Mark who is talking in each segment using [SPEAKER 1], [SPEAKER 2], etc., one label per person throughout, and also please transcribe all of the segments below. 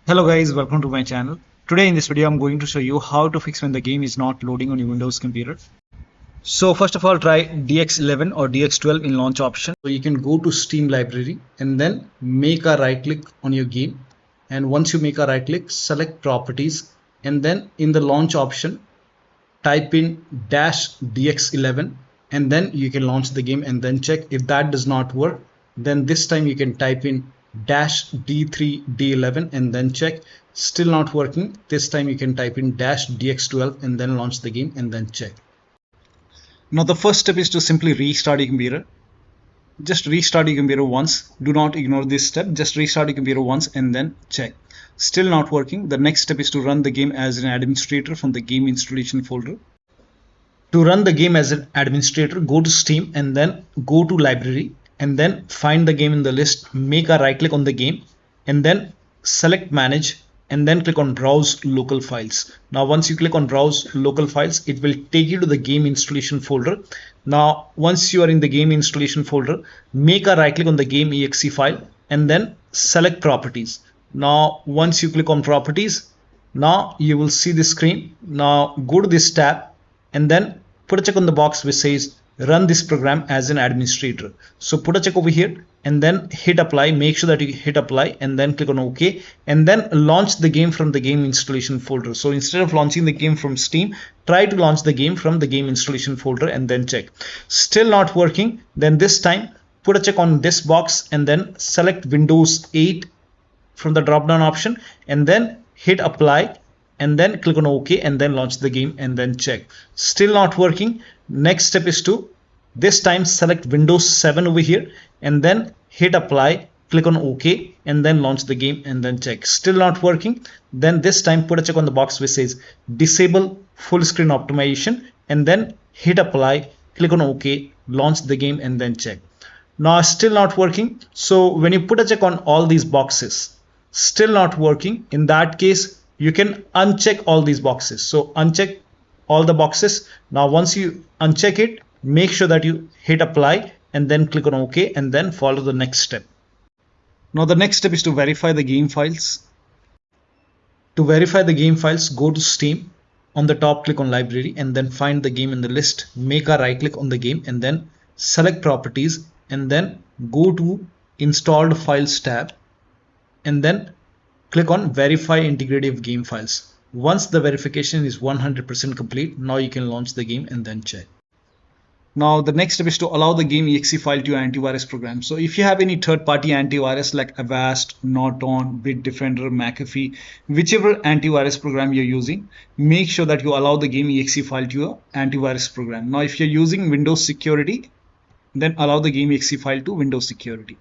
[SPEAKER 1] Hello guys, welcome to my channel. Today in this video I'm going to show you how to fix when the game is not loading on your Windows computer. So first of all, try DX11 or DX12 in launch option. So you can go to Steam library and then make a right click on your game, and once you make a right click, select properties, and then in the launch option type in -DX11, and then you can launch the game and then check. If that does not work, then this time you can type in -D3D11 and then check. Still not working, this time you can type in -DX12 and then launch the game and then check. Now the first step is to simply restart your computer. Just restart your computer once. Do not ignore this step. Just restart your computer once and then check. Still not working. The next step is to run the game as an administrator from the game installation folder. To run the game as an administrator, go to Steam and then go to library and then find the game in the list. Make a right click on the game and then select manage and then click on browse local files. Now once you click on browse local files, it will take you to the game installation folder. Now once you are in the game installation folder, make a right click on the game exe file and then select properties. Now once you click on properties, now you will see the screen. Now go to this tab and then put a check on the box which says run this program as an administrator. So put a check over here and then hit apply. Make sure that you hit apply and then click on OK and then launch the game from the game installation folder. So instead of launching the game from Steam, try to launch the game from the game installation folder and then check. Still not working, then this time put a check on this box and then select Windows 8 from the drop down option and then hit apply and then click on OK and then launch the game and then check. Still not working. Next step is to this time select Windows 7 over here and then hit apply, click on OK and then launch the game and then check. Still not working. Then this time put a check on the box which says disable full screen optimization and then hit apply, click on OK, launch the game and then check. Now still not working. So when you put a check on all these boxes, still not working, in that case you can uncheck all these boxes. So uncheck all the boxes. Now once you uncheck it, make sure that you hit apply and then click on OK and then follow the next step. Now the next step is to verify the game files. To verify the game files, go to Steam. On the top, click on library and then find the game in the list. Make a right click on the game and then select properties and then go to installed files tab and then click on verify integrity of game files. Once the verification is 100% complete, now you can launch the game and then check. Now the next step is to allow the game exe file to your antivirus program. So if you have any third-party antivirus like Avast, Norton, Bitdefender, McAfee, whichever antivirus program you're using, make sure that you allow the game exe file to your antivirus program. Now if you're using Windows Security, then allow the game exe file to Windows Security.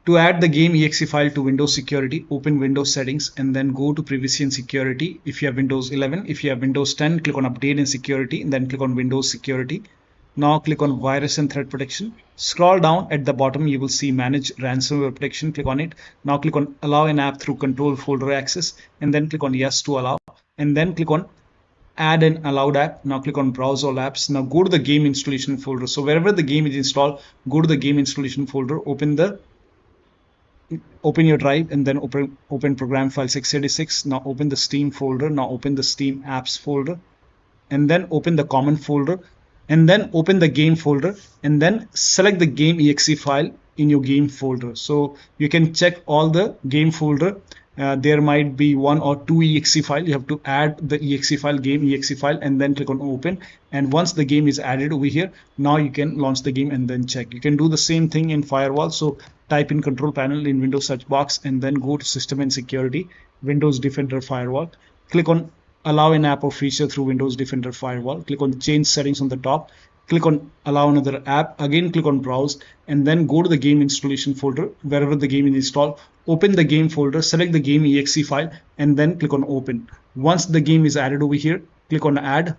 [SPEAKER 1] To add the game exe file to Windows Security, open Windows Settings and then go to Privacy and Security. If you have Windows 11, if you have Windows 10, click on Update and Security and then click on Windows Security. Now click on Virus and Threat Protection. Scroll down at the bottom, you will see Manage Ransomware Protection. Click on it. Now click on Allow an app through Control Folder Access and then click on Yes to allow and then click on Add an allowed app. Now click on Browse all apps. Now go to the game installation folder. So wherever the game is installed, go to the game installation folder, open your drive and then open program file 686. Now open the Steam folder. Now open the Steam apps folder and then open the common folder and then open the game folder and then select the game exe file in your game folder. So you can check all the game folder. There might be 1 or 2 exe file. You have to add the exe file, game exe file, and then click on open. And once the game is added over here, now you can launch the game and then check. You can do the same thing in firewall. So type in control panel in Windows search box and then go to system and security, Windows Defender Firewall. Click on allow an app or feature through Windows Defender Firewall. Click on change settings on the top. Click on allow another app. Again click on browse and then go to the game installation folder wherever the game is installed. Open the game folder, select the game exe file and then click on open. Once the game is added over here, click on add,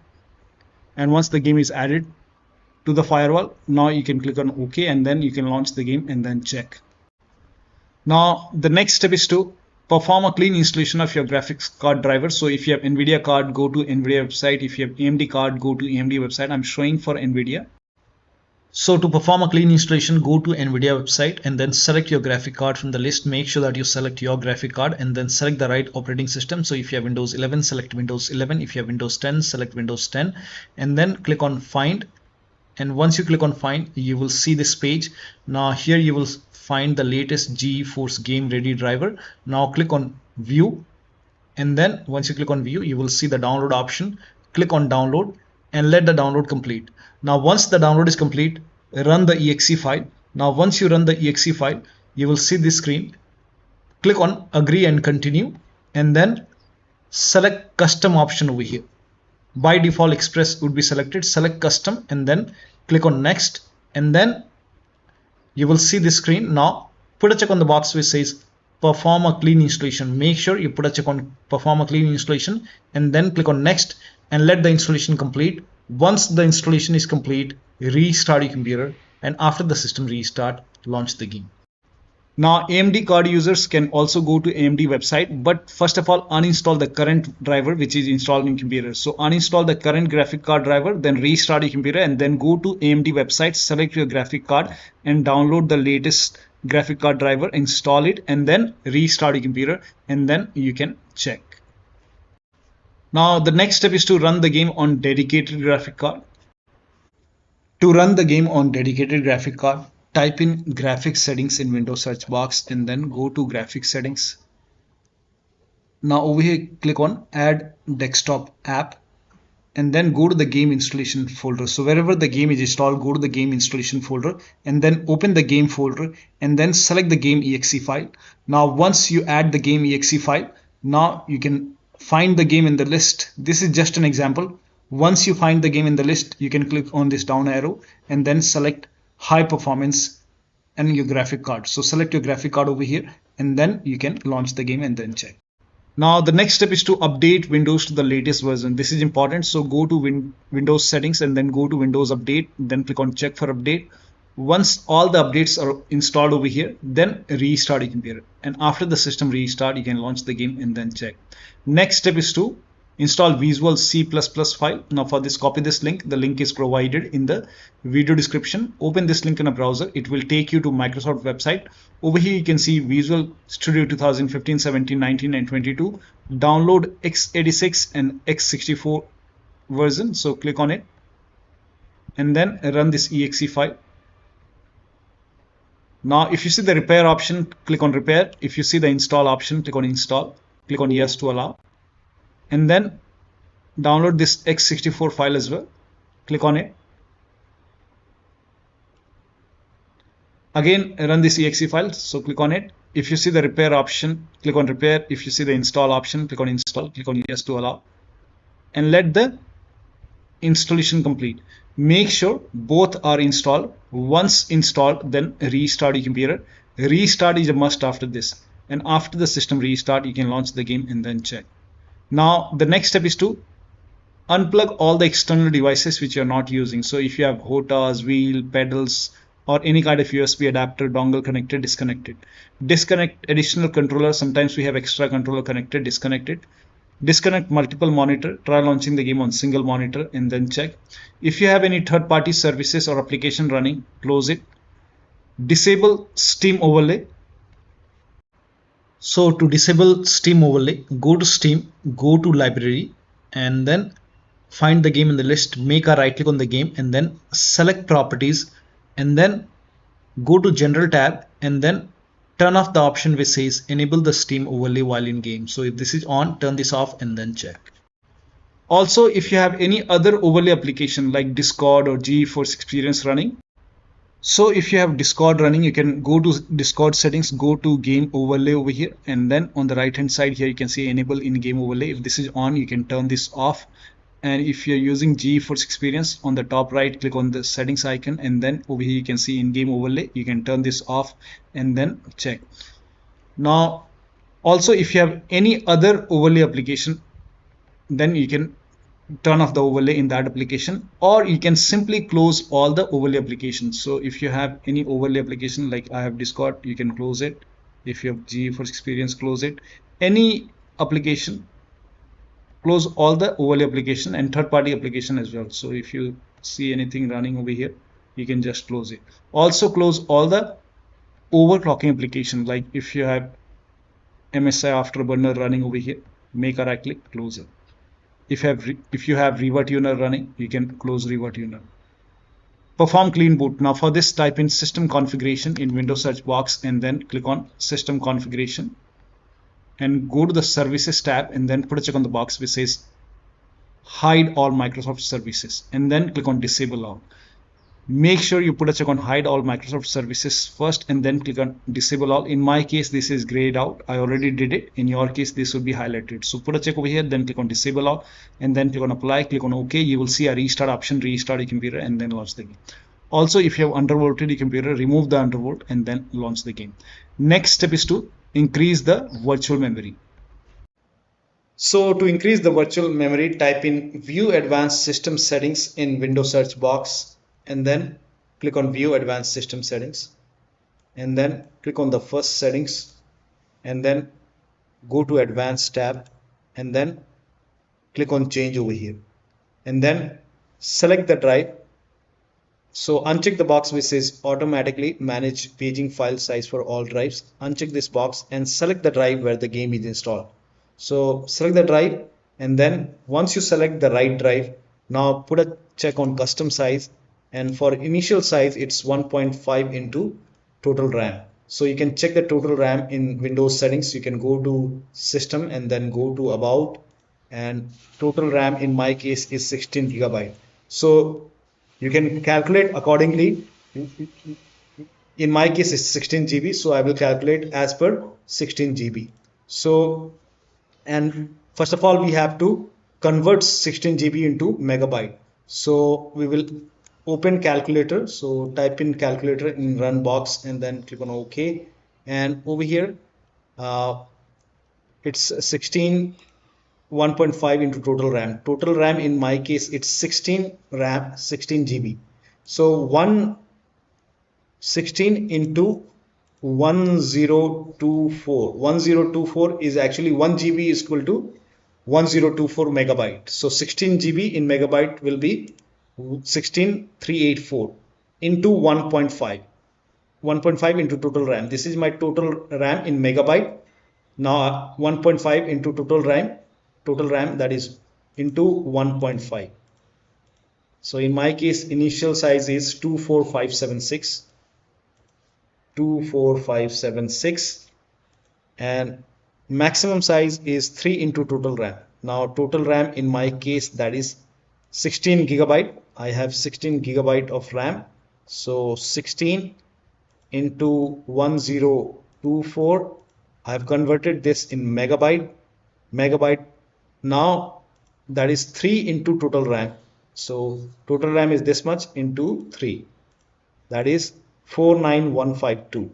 [SPEAKER 1] and once the game is added to the firewall, now you can click on OK and then you can launch the game and then check. Now the next step is to perform a clean installation of your graphics card driver. So if you have NVIDIA card, go to NVIDIA website. If you have AMD card, go to AMD website. I'm showing for NVIDIA. So to perform a clean installation, go to NVIDIA website and then select your graphic card from the list. Make sure that you select your graphic card and then select the right operating system. So if you have Windows 11, select Windows 11. If you have Windows 10, select Windows 10 and then click on Find. And once you click on Find, you will see this page. Now here you will find the latest GeForce Game Ready driver. Now click on View, and then once you click on View, you will see the download option. Click on Download and let the download complete. Now once the download is complete, run the exe file. Now once you run the exe file, you will see this screen. Click on Agree and Continue and then select Custom option over here. By default Express would be selected. Select Custom and then click on Next, and then you will see this screen. Now put a check on the box which says perform a clean installation. Make sure you put a check on perform a clean installation and then click on Next and let the installation complete. Once the installation is complete, restart your computer, and after the system restart, launch the game. Now AMD card users can also go to AMD website, but first of all uninstall the current driver which is installed in computer. So uninstall the current graphic card driver, then restart your computer and then go to AMD website, select your graphic card and download the latest graphic card driver, install it and then restart your computer, and then you can check. Now the next step is to run the game on dedicated graphic card. To run the game on dedicated graphic card, type in graphics settings in Windows search box and then go to graphics settings. Now over here click on add desktop app and then go to the game installation folder. So wherever the game is installed, go to the game installation folder and then open the game folder and then select the game exe file. Now once you add the game exe file, now you can find the game in the list. This is just an example. Once you find the game in the list, you can click on this down arrow and then select high performance and your graphic card. So select your graphic card over here and then you can launch the game and then check. Now the next step is to update Windows to the latest version. This is important. So go to Windows settings and then go to Windows update, then click on check for update. Once all the updates are installed over here, then restart your computer, and after the system restart you can launch the game and then check. Next step is to install Visual C++ file. Now for this, copy this link. The link is provided in the video description. Open this link in a browser. It will take you to Microsoft website. Over here you can see Visual Studio 2015, 17, 19 and 22. Download x86 and x64 version. So click on it and then run this exe file. Now if you see the repair option, click on repair. If you see the install option, click on install. Click on yes to allow. And then download this x64 file as well. Click on it. Again run this exe file, so click on it. If you see the repair option, click on repair. If you see the install option, click on install. Click on yes to allow and let the installation complete. Make sure both are installed. Once installed, then restart your computer. Restart is a must after this, and after the system restart you can launch the game and then check. Now the next step is to unplug all the external devices which you are not using. So if you have HOTAs, wheel, pedals or any kind of USB adapter, dongle connected, disconnect it. Disconnect additional controller. Sometimes we have extra controller connected, disconnect it. Disconnect multiple monitor. Try launching the game on single monitor and then check. If you have any third-party services or application running, close it. Disable Steam overlay. So to disable Steam overlay, go to Steam, go to library and then find the game in the list. Make a right click on the game and then select properties and then go to general tab and then turn off the option which says enable the Steam overlay while in game. So if this is on, turn this off and then check. Also, if you have any other overlay application like Discord or GeForce Experience running, so if you have Discord running, you can go to Discord settings, go to game overlay over here, and then on the right hand side here you can see enable in game overlay. If this is on, you can turn this off. And if you're using GeForce Experience, on the top right click on the settings icon and then over here you can see in game overlay. You can turn this off and then check. Now also if you have any other overlay application, then you can turn off the overlay in that application, or you can simply close all the overlay applications. So if you have any overlay application like I have Discord, you can close it. If you have GeForce Experience, close it. Any application, close all the overlay application and third-party application as well. So if you see anything running over here, you can just close it. Also close all the overclocking application, like if you have MSI Afterburner running over here, make a right click, close it. If you have ReverTuner running, you can close ReverTuner. Perform clean boot. Now for this, type in system configuration in Windows search box and then click on system configuration and go to the services tab and then put a check on the box which says hide all Microsoft services and then click on disable all. Make sure you put a check on hide all Microsoft services first and then click on disable all. In my case, this is grayed out. I already did it. In your case, this will be highlighted. So put a check over here, then click on disable all and then click on apply, click on OK. You will see a restart option, restart your computer and then launch the game. Also, if you have undervolted your computer, remove the undervolt and then launch the game. Next step is to increase the virtual memory. So to increase the virtual memory, type in view advanced system settings in Windows search box and then click on view advanced system settings and then click on the first settings and then go to advanced tab and then click on change over here and then select the drive. So uncheck the box which says automatically manage paging file size for all drives. Uncheck this box and select the drive where the game is installed. So select the drive and then once you select the right drive, now put a check on custom size. And for initial size, it's 1.5 into total RAM. So you can check the total RAM in Windows settings. You can go to system and then go to about, and total RAM in my case is 16 GB. So you can calculate accordingly. In my case, it's 16 GB. So I will calculate as per 16 GB. So, and first of all, we have to convert 16 GB into megabyte. So we will open calculator. So type in calculator in run box and then click on OK. And over here, it's 16 1.5 into total RAM. Total RAM in my case, it's 16 RAM, 16 GB. So 16 into 1024. 1024 is actually 1 GB is equal to 1024 megabyte. So 16 GB in megabyte will be 16384 into 1.5. 1.5 into total RAM. This is my total RAM in megabyte. Now 1.5 into total RAM that is into 1.5. So in my case, initial size is 24576 and maximum size is 3 into total RAM. Now total RAM in my case, that is 16 GB. I have 16 GB of RAM. So 16 into 1024. I have converted this in megabyte. Now that is 3 into total RAM. So total RAM is this much into 3. That is 49152.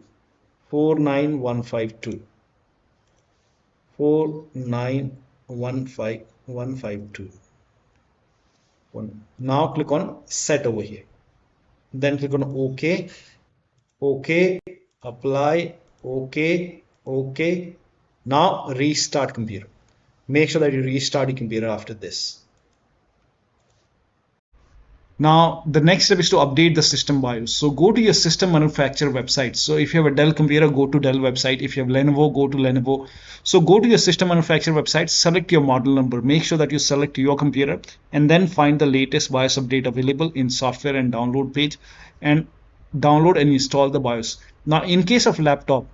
[SPEAKER 1] 49152. 49152. Now click on set over here. Then click on OK. OK. Apply. OK. OK. Now restart computer. Make sure that you restart your computer after this. Now the next step is to update the system BIOS. So go to your system manufacturer website. So if you have a Dell computer, go to Dell website. If you have Lenovo, go to Lenovo. So go to your system manufacturer website, select your model number, make sure that you select your computer and then find the latest BIOS update available in software and download page and download and install the BIOS. Now in case of laptop,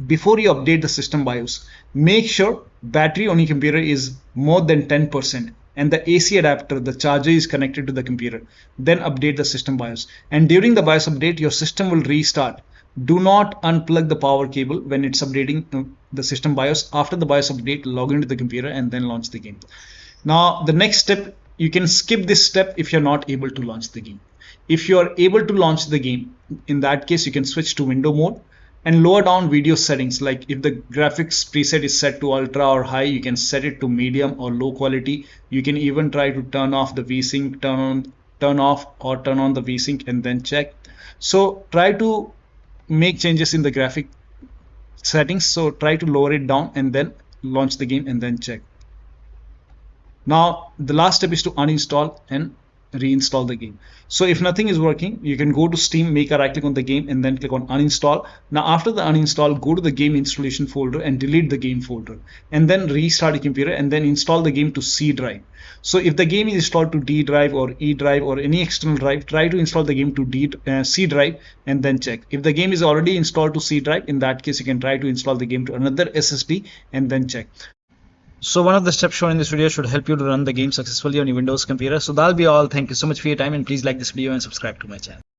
[SPEAKER 1] before you update the system BIOS, make sure battery on your computer is more than 10%. And the AC adapter, the charger, is connected to the computer. Then update the system BIOS. And during the BIOS update, your system will restart. Do not unplug the power cable when it's updating the system BIOS. After the BIOS update, log into the computer and then launch the game. Now, the next step, you can skip this step if you're not able to launch the game. If you are able to launch the game, in that case, you can switch to window mode and lower down video settings. Like if the graphics preset is set to ultra or high, you can set it to medium or low quality. You can even try to turn off the VSync, turn off or turn on the VSync and then check. So try to make changes in the graphic settings. So try to lower it down and then launch the game and then check. Now the last step is to uninstall and reinstall the game. So if nothing is working, you can go to Steam, make a right click on the game, and then click on uninstall. Now after the uninstall, go to the game installation folder and delete the game folder, and then restart your computer and then install the game to C drive. So if the game is installed to D drive or E drive or any external drive, try to install the game to C drive and then check. If the game is already installed to C drive, in that case you can try to install the game to another SSD and then check. So one of the steps shown in this video should help you to run the game successfully on your Windows computer. So that'll be all. Thank you so much for your time, and please like this video and subscribe to my channel.